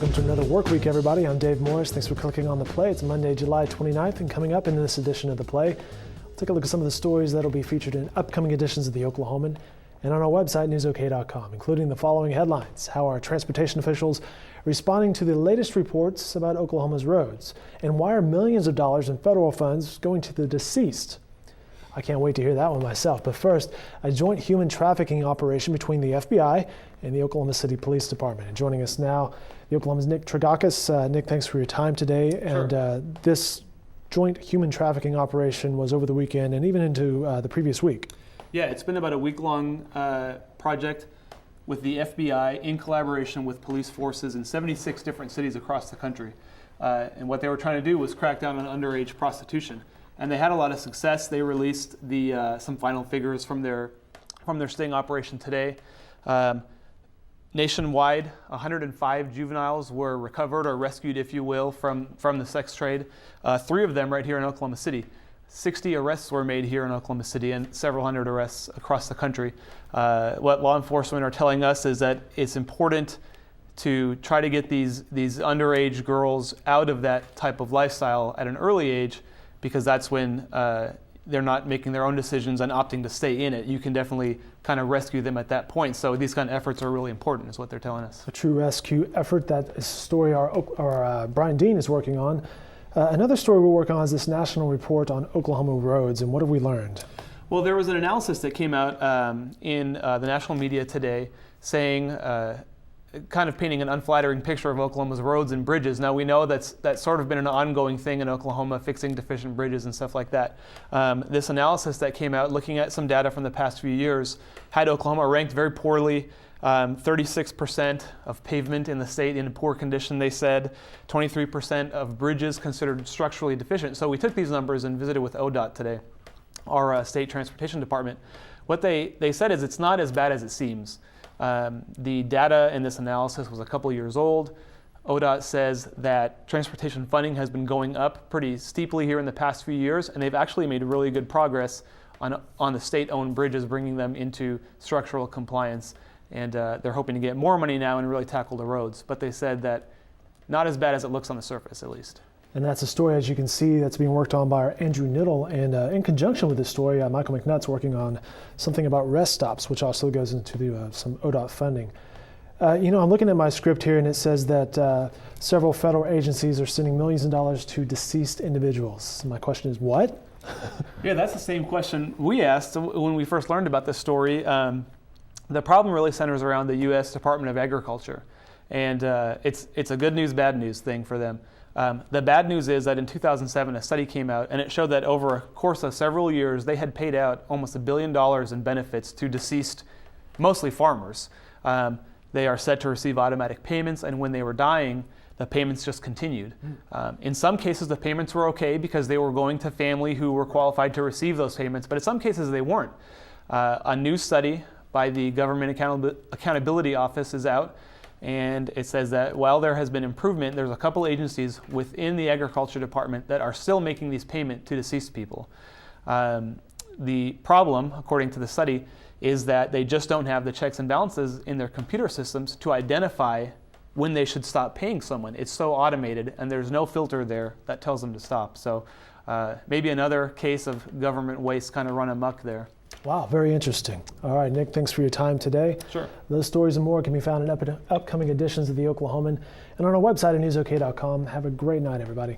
Welcome to another work week, everybody. I'm Dave Morris. Thanks for clicking on The Play. It's Monday, July 29th, and coming up in this edition of The Play, we'll take a look at some of the stories that will be featured in upcoming editions of the Oklahoman and on our website, newsok.com, including the following headlines: how are transportation officials responding to the latest reports about Oklahoma's roads, and why are millions of dollars in federal funds going to the deceased? I can't wait to hear that one myself. But first, a joint human trafficking operation between the FBI and the Oklahoma City Police Department. And joining us now, the Oklahoma's Nick Tragakis. Nick, thanks for your time today. Sure. And this joint human trafficking operation was over the weekend and even into the previous week. Yeah, it's been about a week-long project with the FBI in collaboration with police forces in 76 different cities across the country. And what they were trying to do was crack down on underage prostitution. And they had a lot of success. They released some final figures from their sting operation today. Nationwide, 105 juveniles were recovered or rescued, if you will, from the sex trade. 3 of them right here in Oklahoma City. 60 arrests were made here in Oklahoma City and several hundred arrests across the country. What law enforcement are telling us is that it's important to try to get these underage girls out of that type of lifestyle at an early age, because that's when they're not making their own decisions and opting to stay in it. You can definitely kind of rescue them at that point. So these kind of efforts are really important, is what they're telling us. A true rescue effort. That is a story our Brian Dean is working on. Another story we're working on is this national report on Oklahoma roads, and what have we learned? Well, there was an analysis that came out in the national media today saying, kind of painting an unflattering picture of Oklahoma's roads and bridges. Now, we know that's sort of been an ongoing thing in Oklahoma, fixing deficient bridges and stuff like that. This analysis that came out, looking at some data from the past few years, had Oklahoma ranked very poorly. 36% of pavement in the state in poor condition, they said. 23% of bridges considered structurally deficient. So we took these numbers and visited with ODOT today, our state transportation department. What they said is it's not as bad as it seems. The data in this analysis was a couple years old. ODOT says that transportation funding has been going up pretty steeply here in the past few years, and they've actually made really good progress on the state-owned bridges, bringing them into structural compliance. And they're hoping to get more money now and really tackle the roads. But they said that not as bad as it looks on the surface, at least. And that's a story, as you can see, that's being worked on by our Andrew Niddle. And in conjunction with this story, Michael McNutt's working on something about rest stops, which also goes into some ODOT funding. I'm looking at my script here, and it says that several federal agencies are sending millions of dollars to deceased individuals. My question is, what? Yeah, that's the same question we asked when we first learned about this story. The problem really centers around the U.S. Department of Agriculture. And it's a good news, bad news thing for them. The bad news is that in 2007, a study came out, and it showed that over a course of several years, they had paid out almost $1 billion in benefits to deceased, mostly farmers. They are set to receive automatic payments, and when they were dying, the payments just continued. In some cases, the payments were okay because they were going to family who were qualified to receive those payments, but in some cases they weren't. A new study by the Government Accountability Office is out, and it says that while there has been improvement, there's a couple agencies within the Agriculture Department that are still making these payments to deceased people. The problem, according to the study, is that they just don't have the checks and balances in their computer systems to identify when they should stop paying someone. It's so automated, and there's no filter there that tells them to stop. So maybe another case of government waste kind of run amok there. Wow, very interesting. All right, Nick, thanks for your time today. Sure. Those stories and more can be found in upcoming editions of the Oklahoman and on our website at newsok.com. Have a great night, everybody.